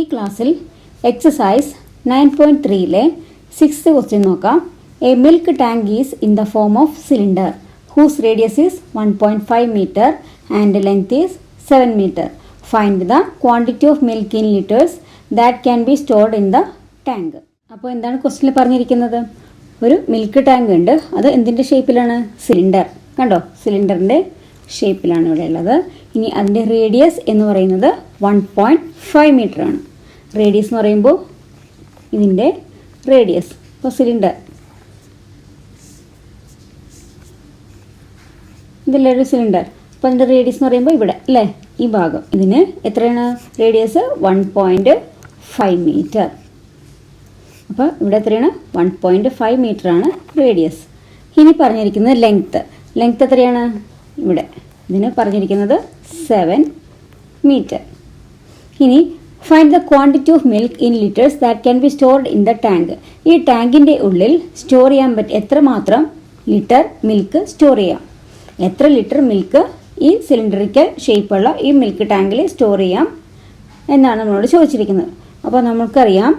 ഈ ക്ലാസ്സിൽ എക്സസൈസ് 9.3-ലെ 6th ക്വസ്റ്റ്യൻ നോക്കാം. A milk tank is in the form of cylinder whose radius is 1.5 meter and length is 7 meter. Find the quantity of milk in litres that can be stored in the tank. അപ്പോൾ എന്താണ് ക്വസ്റ്റ്യനിൽ പറഞ്ഞിരിക്കുന്നത്? ഒരു milk tank ഉണ്ട്. അത് എന്തിൻ്റെ ഷേപ്പിലാണ്? Cylinder. കണ്ടോ, സിലിണ്ടറിൻ്റെ ഷേപ്പിലാണ് ഇവിടെ ഉള്ളത്. ഇനി അതിൻ്റെ റേഡിയസ് എന്ന് പറയുന്നത് 1.5 meter ആണ്. റേഡിയസ് എന്ന് പറയുമ്പോൾ ഇതിൻ്റെ റേഡിയസ്, ഇപ്പോൾ സിലിണ്ടർ ഇതല്ലേ ഒരു സിലിണ്ടർ. അപ്പോൾ അതിൻ്റെ റേഡിയസ് എന്ന് പറയുമ്പോൾ ഇവിടെ അല്ലേ, ഈ ഭാഗം. ഇതിന് എത്രയാണ് റേഡിയസ്? 1.5 meter. അപ്പോൾ ഇവിടെ എത്രയാണ്? 1.5 meter ആണ് റേഡിയസ്. ഇനി പറഞ്ഞിരിക്കുന്നത് ലെങ്ത്ത്. ലെങ്ത്ത് എത്രയാണ്? ഇവിടെ ഇതിന് പറഞ്ഞിരിക്കുന്നത് 7 meter. ഇനി find the quantity of milk in litres that can be stored in the tank. ഈ ടാങ്കിൻ്റെ ഉള്ളിൽ സ്റ്റോർ ചെയ്യാൻ എത്രമാത്രം ലിറ്റർ മിൽക്ക് സ്റ്റോർ ചെയ്യാം? എത്ര ലിറ്റർ മിൽക്ക് ഈ സിലിണ്ടറിക്കൽ ഷേപ്പുള്ള ഈ മിൽക്ക് ടാങ്കിൽ സ്റ്റോർ ചെയ്യാം എന്നാണ് നമ്മളോട് ചോദിച്ചിരിക്കുന്നത്. അപ്പോൾ നമുക്കറിയാം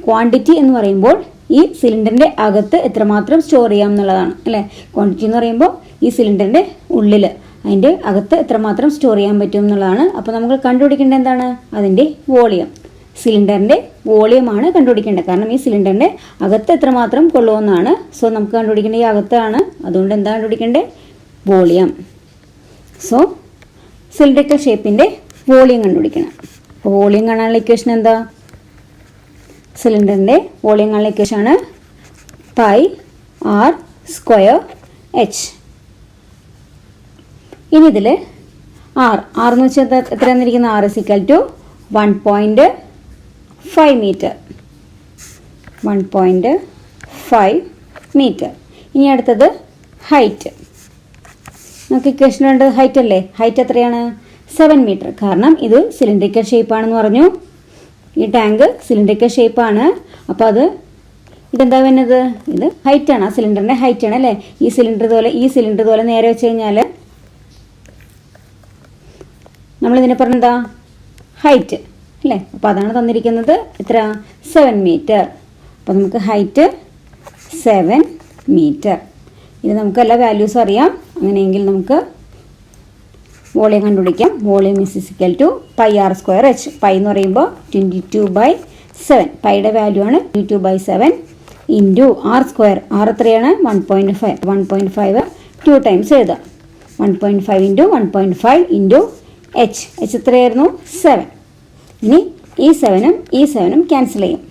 ക്വാണ്ടിറ്റി എന്ന് പറയുമ്പോൾ ഈ സിലിണ്ടറിൻ്റെ അകത്ത് എത്രമാത്രം സ്റ്റോർ ചെയ്യാം എന്നുള്ളതാണ് അല്ലേ. ക്വാണ്ടിറ്റി എന്ന് പറയുമ്പോൾ ഈ സിലിണ്ടറിൻ്റെ ഉള്ളിൽ, അതിൻ്റെ അകത്ത് എത്രമാത്രം സ്റ്റോർ ചെയ്യാൻ പറ്റും എന്നുള്ളതാണ്. അപ്പോൾ നമുക്ക് കണ്ടുപിടിക്കേണ്ടത് എന്താണ്? അതിൻ്റെ വോളിയം. സിലിണ്ടറിൻ്റെ വോളിയമാണ് കണ്ടുപിടിക്കേണ്ടത്. കാരണം ഈ സിലിണ്ടറിൻ്റെ അകത്ത് എത്രമാത്രം കൊള്ളുമെന്നാണ്. സോ നമുക്ക് കണ്ടുപിടിക്കേണ്ടത് ഈ അകത്താണ്. അതുകൊണ്ട് എന്താ കണ്ടുപിടിക്കേണ്ടത്? വോളിയം. സോ സിലിണ്ടറിക്കൽ ഷേപ്പിൻ്റെ വോളിയം കണ്ടുപിടിക്കണം. അപ്പോൾ വോളിയം കാണാനുള്ള ഇക്വേഷൻ എന്താ? സിലിണ്ടറിൻ്റെ വോളിയം കാണാനുള്ള ഇക്വേഷൻ ആണ് πr²h. ഇനി ഇതിൽ ആർ എന്ന് വെച്ചാൽ എത്ര തന്നിരിക്കുന്ന? r is equal to 1.5 meter. 1.5 meter. ഇനി അടുത്തത് ഹൈറ്റ്. നമുക്ക് ഇക്വേഷൻ വേണ്ടത് ഹൈറ്റ് അല്ലേ. ഹൈറ്റ് എത്രയാണ്? 7 meter. കാരണം ഇത് സിലിണ്ടറിക്കൽ ഷേപ്പാണെന്ന് പറഞ്ഞു. ഈ ടാങ്ക് സിലിണ്ടറിക്കൽ ഷേപ്പാണ്. അപ്പോൾ ഇതെന്താ വരുന്നത്? ഇത് ഹൈറ്റാണ്. ആ സിലിണ്ടറിൻ്റെ ഹൈറ്റാണ് അല്ലേ. ഈ സിലിണ്ടർ പോലെ നേരെ വെച്ച് കഴിഞ്ഞാൽ നമ്മളിതിനെ പറഞ്ഞെന്താ? ഹൈറ്റ് അല്ലേ. അപ്പോൾ അതാണ് തന്നിരിക്കുന്നത്. എത്ര? 7 meter. അപ്പോൾ നമുക്ക് ഹൈറ്റ് 7 meter. ഇത് നമുക്ക് എല്ലാ വാല്യൂസും അറിയാം. അങ്ങനെയെങ്കിൽ നമുക്ക് വോളിയം കണ്ടുപിടിക്കാം. Volume is equal to πr²h. Pi എന്ന് പറയുമ്പോൾ 22/7. പൈയുടെ വാല്യൂ ആണ് 22/7 ഇൻറ്റു r². r എത്രയാണ്? 1.5. 1.5 2 ടൈംസ് എഴുതാം. 1.5 ഇൻറ്റു 1.5 ഇൻറ്റു h. എത്രയായിരുന്നു? 7. ഇനി ഈ 7ഉം ക്യാൻസൽ ചെയ്യും.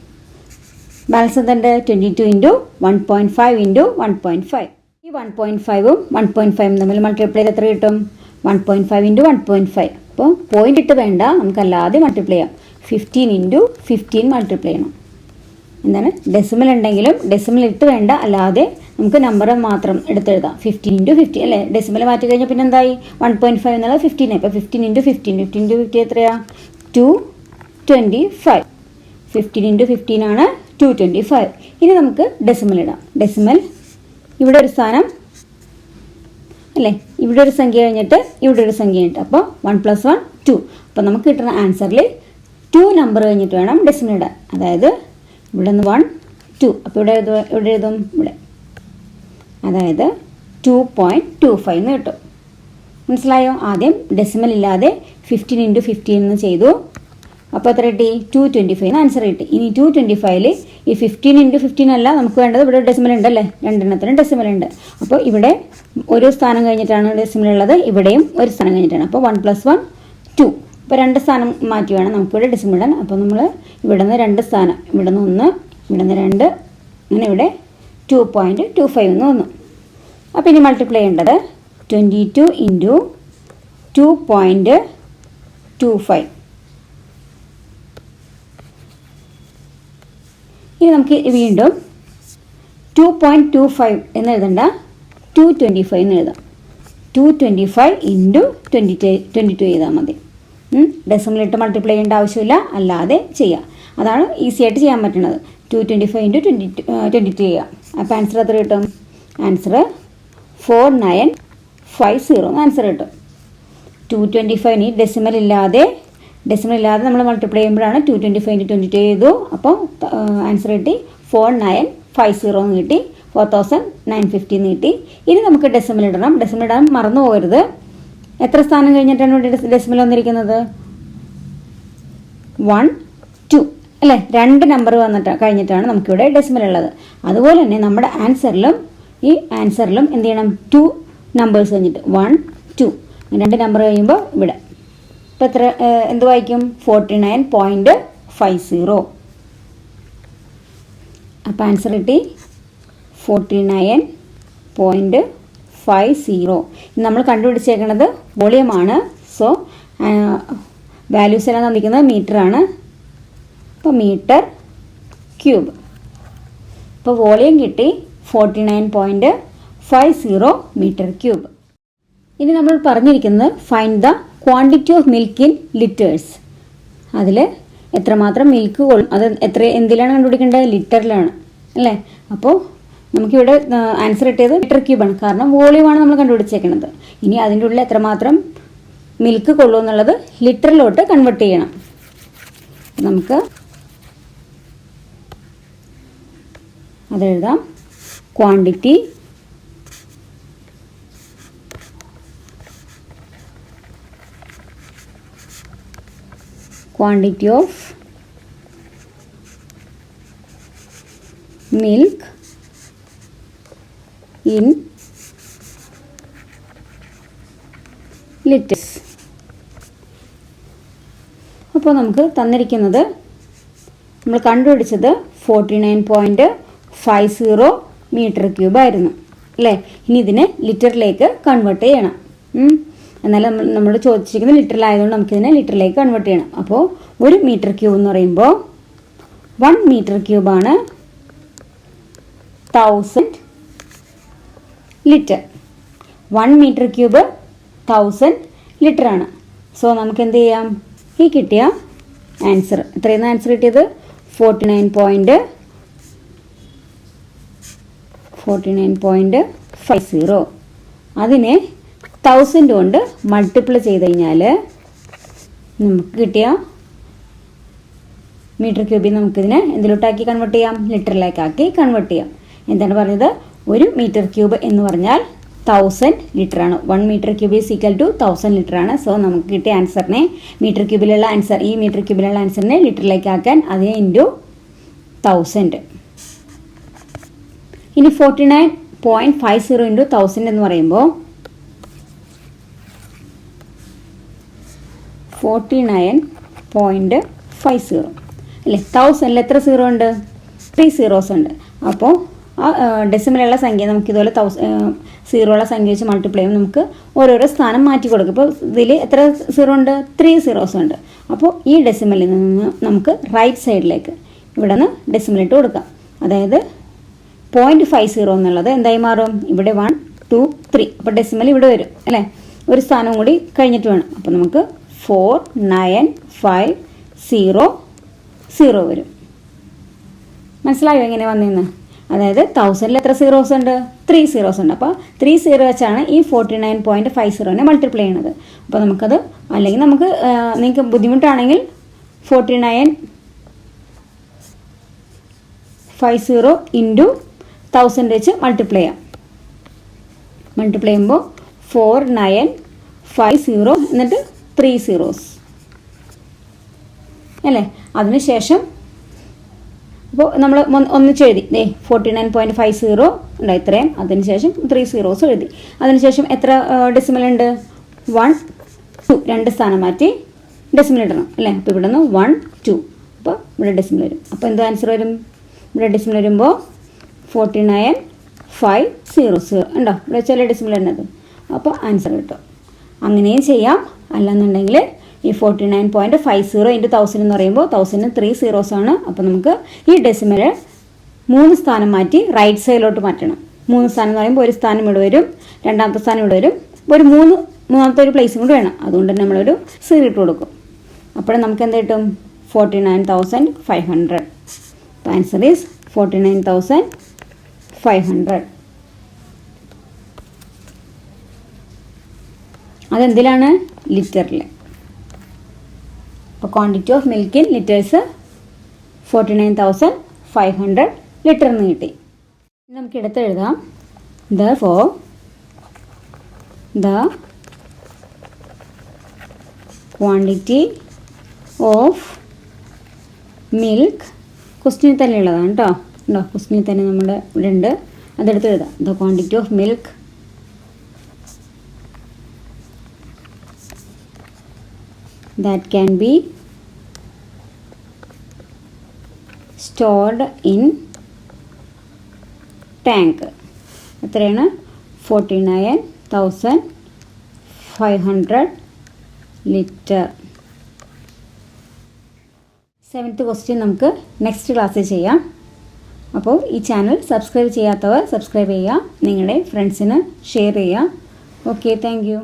ബാലൻസ് എന്തുണ്ട്? 22 ഇൻറ്റു 1.5 ഇൻറ്റു 1.5. ഈ 1.5ഉം 1.5ഉം തമ്മിൽ മൾട്ടിപ്ലൈ ചെയ്ത് എത്ര കിട്ടും? 1.5 ഇൻറ്റു 1.5. അപ്പോൾ പോയിന്റ് ഇട്ട് വേണ്ട, നമുക്കല്ലാതെ മൾട്ടിപ്ലൈ ചെയ്യാം. 15 ഇൻറ്റു 15 മൾട്ടിപ്ലൈ ചെയ്യണം. എന്താണ്? ഡെസിമൽ ഉണ്ടെങ്കിലും ഡെസിമൽ ഇട്ട് വേണ്ട, അല്ലാതെ നമുക്ക് നമ്പർ മാത്രം എടുത്തെഴുതാം. 15 ഇൻറ്റു 15 അല്ലേ. ഡെസിമൽ മാറ്റി കഴിഞ്ഞാൽ പിന്നെ എന്തായി? 1.5 എന്നുള്ളത് 15. അപ്പോൾ 15 ഇൻറ്റു 15. 15 ഇൻറ്റു 50 എത്രയാ? 225. 15 ഇൻറ്റു 15 ആണ് 225. ഇനി നമുക്ക് ഡെസിമൽ ഇടാം. ഡെസിമൽ ഇവിടെ ഒരു സ്ഥാനം അല്ലേ. ഇവിടെ ഒരു സംഖ്യ കഴിഞ്ഞിട്ട് ഇവിടെ ഒരു സംഖ്യ കഴിഞ്ഞിട്ട്, അപ്പോൾ 1 + 1 2. അപ്പോൾ നമുക്ക് കിട്ടുന്ന ആൻസറിൽ 2 നമ്പർ കഴിഞ്ഞിട്ട് വേണം ഡെസിമൽ ഇടാൻ. അതായത് ഇവിടെ നിന്ന് 1 2. അപ്പോൾ ഇവിടെ എഴുതും ഇവിടെ. അതായത് 2.25 എന്ന് കിട്ടും. മനസ്സിലായോ? ആദ്യം ഡെസിമൽ ഇല്ലാതെ 15 ഇൻറ്റു 15 എന്ന് ചെയ്തു. അപ്പോൾ എത്ര കിട്ടി? 225 ആൻസർ കിട്ടി. ഇനി 225ൽ ഈ 15 ഇൻറ്റു 15 അല്ല നമുക്ക് വേണ്ടത്. ഇവിടെ ഡെസിമൽ ഉണ്ടല്ലേ, രണ്ടെണ്ണത്തിനും ഡെസിമൽ ഉണ്ട്. അപ്പോൾ ഇവിടെ ഒരു സ്ഥാനം കഴിഞ്ഞിട്ടാണ് ഡെസിമൽ ഉള്ളത്, ഇവിടെയും ഒരു സ്ഥാനം കഴിഞ്ഞിട്ടാണ്. അപ്പോൾ 1 + 1 2. അപ്പോൾ 2 സ്ഥാനം മാറ്റി വേണം നമുക്കിവിടെ ഡെസിമൽ ഇടാൻ. അപ്പോൾ നമ്മൾ ഇവിടെ നിന്ന് 2 സ്ഥാനം, ഇവിടെ നിന്ന് 1, ഇവിടെ നിന്ന് 2, അങ്ങനെ ഇവിടെ 2.25 എന്ന് വന്നു. അപ്പോൾ ഇനി മൾട്ടിപ്ലൈ ചെയ്യേണ്ടത് 22 ഇൻറ്റു 2.25. ഇനി നമുക്ക് വീണ്ടും 2.25 എന്ന് എഴുതണ്ട, 225 എന്ന് എഴുതാം. 225 ഇൻറ്റു 22 ചെയ്താൽ മതി. ഡെസിമൽ ഇട്ട് മൾട്ടിപ്ലൈ ചെയ്യേണ്ട ആവശ്യമില്ല, അല്ലാതെ ചെയ്യാം. അതാണ് ഈസി ആയിട്ട് ചെയ്യാൻ പറ്റുന്നത്. 225 ഇൻറ്റു 22 ചെയ്യാം. അപ്പോൾ ആൻസർ എത്ര കിട്ടും? ആൻസർ 4950 ആൻസർ കിട്ടും. 225 ഡെസിമൽ ഇല്ലാതെ ഡെസിമൽ ഇല്ലാതെ നമ്മൾ മൾട്ടിപ്ലൈ ചെയ്യുമ്പോഴാണ് 225 22 ചെയ്തു. അപ്പോൾ ആൻസർ കിട്ടി 4950 എന്ന് കിട്ടി, 4950 എന്ന് കിട്ടി. ഇനി നമുക്ക് ഡെസിമൽ ഇടണം. ഡെസിമൽ ഇടാൻ മറന്നു പോകരുത്. എത്ര സ്ഥാനം കഴിഞ്ഞിട്ടാണ് ഇവിടെ ഡെസിമൽ വന്നിരിക്കുന്നത്? 1 2 അല്ലേ, 2 നമ്പർ കഴിഞ്ഞിട്ടാണ് നമുക്കിവിടെ ഡെസിമൽ ഉള്ളത്. അതുപോലെ തന്നെ നമ്മുടെ ആൻസറിലും എന്ത് ചെയ്യണം? 2 നമ്പേഴ്സ് കഴിഞ്ഞിട്ട് 1 2 2 നമ്പർ കഴിയുമ്പോൾ ഇവിടെ ഇപ്പം എത്ര എന്ത് വായിക്കും? 49.50. അപ്പം ആൻസർ കിട്ടി 49.50. നമ്മൾ കണ്ടുപിടിച്ചേക്കുന്നത് വോളിയമാണ്. സോ വാല്യൂസ് എല്ലാം തന്നിരിക്കുന്നത് മീറ്ററാണ്. അപ്പോൾ മീറ്റർ ക്യൂബ്. ഇപ്പോൾ വോളിയം കിട്ടി 49.50 മീറ്റർ ക്യൂബ്. ഇനി നമ്മൾ പറഞ്ഞിരിക്കുന്നത് find the quantity of milk in litres. അതിൽ എത്രമാത്രം മിൽക്ക് കൊള്ളും, അത് എന്തിലാണ് കണ്ടുപിടിക്കേണ്ടത്? ലിറ്ററിലാണ് അല്ലേ. അപ്പോൾ നമുക്കിവിടെ ആൻസർ കിട്ടിയത് ലിറ്റർ ക്യൂബാണ്, കാരണം വോളിയമാണ് നമ്മൾ കണ്ടുപിടിച്ചേക്കുന്നത്. ഇനി അതിൻ്റെ ഉള്ളിൽ എത്രമാത്രം മിൽക്ക് കൊള്ളും എന്നുള്ളത് ലിറ്ററിലോട്ട് കൺവേർട്ട് ചെയ്യണം. നമുക്ക് അതെഴുതാം. Quantity of milk in liters. അപ്പോൾ നമുക്ക് തന്നിരിക്കുന്നത് നമ്മൾ കണ്ടുപിടിച്ചത് 49.50 മീറ്റർ ക്യൂബ് ആയിരുന്നു അല്ലേ. ഇനി ഇതിനെ ലിറ്ററിലേക്ക് കൺവേർട്ട് ചെയ്യണം. എന്നാലും നമ്മൾ ചോദിച്ചിരിക്കുന്നത് ലിറ്ററിലായതുകൊണ്ട് നമുക്കിതിനെ ലിറ്ററിലേക്ക് കൺവേർട്ട് ചെയ്യണം. അപ്പോൾ 1 മീറ്റർ ക്യൂബ് എന്ന് പറയുമ്പോൾ 1 മീറ്റർ ക്യൂബാണ് 1000 ലിറ്റർ. 1 മീറ്റർ ക്യൂബ് 1000 ലിറ്റർ ആണ്. സോ നമുക്ക് എന്ത് ചെയ്യാം? ഈ കിട്ടിയ ആൻസർ എത്രയാണ് ആൻസർ കിട്ടിയത്? 49.50. അതിനെ 1000 കൊണ്ട് മൾട്ടിപ്ലൈ ചെയ്ത് കഴിഞ്ഞാൽ നമുക്ക് കിട്ടിയ മീറ്റർ ക്യൂബിൽ നമുക്കിതിനെ എന്തിലോട്ടാക്കി കൺവേർട്ട് ചെയ്യാം? ലിറ്ററിലേക്കാക്കി കൺവേർട്ട് ചെയ്യാം. എന്താണ് പറഞ്ഞത്? 1 മീറ്റർ ക്യൂബ് എന്ന് പറഞ്ഞാൽ 1000 ലിറ്റർ ആണ്. 1 metre cube is equal to 1000 litre ആണ്. സോ നമുക്ക് കിട്ടിയ ആൻസറിനെ മീറ്റർ ക്യൂബിലുള്ള ആൻസറിനെ ലിറ്ററിലേക്ക് ആക്കാൻ അതിനെ ഇൻറ്റു 1000. ഇനി 49.50 ഇൻറ്റു 1000 എന്ന് പറയുമ്പോൾ 49.50 അല്ലേ. 1000ൽ എത്ര സീറോ ഉണ്ട്? 3 സീറോസ് ഉണ്ട്. അപ്പോൾ ആ ഡെസിമലുള്ള സംഖ്യ നമുക്ക് ഇതുപോലെ സീറോയുള്ള സംഖ്യ വെച്ച് മൾട്ടിപ്ലൈ ചെയ്യുമ്പോൾ നമുക്ക് ഓരോരോ സ്ഥാനം മാറ്റി കൊടുക്കും. ഇപ്പോൾ ഇതിൽ എത്ര സീറോ ഉണ്ട്? 3 സീറോസ് ഉണ്ട്. അപ്പോൾ ഈ ഡെസിമലിൽ നിന്ന് നമുക്ക് റൈറ്റ് സൈഡിലേക്ക് ഇവിടെ നിന്ന് ഡെസിമലിട്ട് കൊടുക്കാം. അതായത് 0.50 എന്നുള്ളത് എന്തായി മാറും? ഇവിടെ 1 2 3. അപ്പോൾ ഡെസിമൽ ഇവിടെ വരും അല്ലേ. ഒരു സ്ഥാനം കൂടി കഴിഞ്ഞിട്ട് വേണം. അപ്പോൾ നമുക്ക് 4950 വരും. മനസ്സിലായോ എങ്ങനെ വന്നതെന്ന്? അതായത് 1000ൽ എത്ര സീറോസ് ഉണ്ട്? 3 സീറോസ് ഉണ്ട്. അപ്പോൾ 3 സീറോ വെച്ചാണ് ഈ 49.50 മൾട്ടിപ്ലൈ ചെയ്യണത്. അപ്പോൾ നമുക്കത്, അല്ലെങ്കിൽ നമുക്ക് നിങ്ങൾക്ക് ബുദ്ധിമുട്ടാണെങ്കിൽ 49.50 ഇൻറ്റു 1000 വെച്ച് മൾട്ടിപ്ലൈ ചെയ്യാം. മൾട്ടിപ്ലൈ ചെയ്യുമ്പോൾ 4950 എന്നിട്ട് 3 സീറോസ് അല്ലേ. അതിനുശേഷം അപ്പോൾ നമ്മൾ ഒന്നിച്ച് എഴുതി 49.50 ഉണ്ട് ഇത്രയും. അതിനുശേഷം 3 സീറോസ് എഴുതി. അതിനുശേഷം എത്ര ഡെസിമൽ ഉണ്ട്? 1 2. 2 സ്ഥാനം മാറ്റി ഡെസിമൽ ഇടണം അല്ലേ. അപ്പോൾ ഇവിടെ നിന്ന് 1 2. അപ്പോൾ ഇവിടെ ഡെസിമൽ വരും. അപ്പോൾ എന്ത് ആൻസർ വരും? ഇവിടെ ഡെസിമൽ വരുമ്പോൾ 49.50 ഉണ്ടോ? ഇവിടെ ചില ഡെസിമൽ ഇടുന്നത്. അപ്പോൾ ആൻസർ കിട്ടും. അങ്ങനെയും ചെയ്യാം. അല്ലെന്നുണ്ടെങ്കിൽ ഈ 49.50 ഇൻറ്റു 1000 എന്ന് പറയുമ്പോൾ 1000 3 സീറോസ് ആണ്. അപ്പോൾ നമുക്ക് ഈ ഡെസിമൽ 3 സ്ഥാനം മാറ്റി റൈറ്റ് സൈഡിലോട്ട് മാറ്റണം. 3 സ്ഥാനം എന്ന് പറയുമ്പോൾ ഒരു സ്ഥാനം ഇവിടെ വരും, രണ്ടാമത്തെ സ്ഥാനം ഇവിടെ വരും, ഒരു മൂന്നാമത്തെ ഒരു പ്ലേസും കൂടി വേണം. അതുകൊണ്ട് തന്നെ നമ്മളൊരു 0 ഇട്ട് കൊടുക്കും. അപ്പോൾ നമുക്ക് എന്ത് കിട്ടും? 49,500. Answer is 49,500. അതെന്തിലാണ്? ലിറ്ററിൽ. അപ്പോൾ quantity of milk in litres 49,500 litre എന്ന് കിട്ടി. നമുക്ക് എടുത്ത് എഴുതാം. Therefore, the quantity of milk, ക്വസ്റ്റ്യനിൽ തന്നെ ഉള്ളതാണ് കേട്ടോ. ഉണ്ടോ, ക്വസ്റ്റ്യനിൽ തന്നെ നമ്മുടെ ഇവിടെ ഉണ്ട്, അതെടുത്ത് എഴുതാം. The quantity of milk that can be stored in tank എത്രയാണ്? 49,500 ലിറ്റർ. 7th ക്വസ്റ്റ്യൻ നമുക്ക് നെക്സ്റ്റ് ക്ലാസ്സിൽ ചെയ്യാം. അപ്പോൾ ഈ ചാനൽ സബ്സ്ക്രൈബ് ചെയ്യാത്തവർ സബ്സ്ക്രൈബ് ചെയ്യുക, നിങ്ങളുടെ ഫ്രണ്ട്സിന് ഷെയർ ചെയ്യുക. Okay, thank you.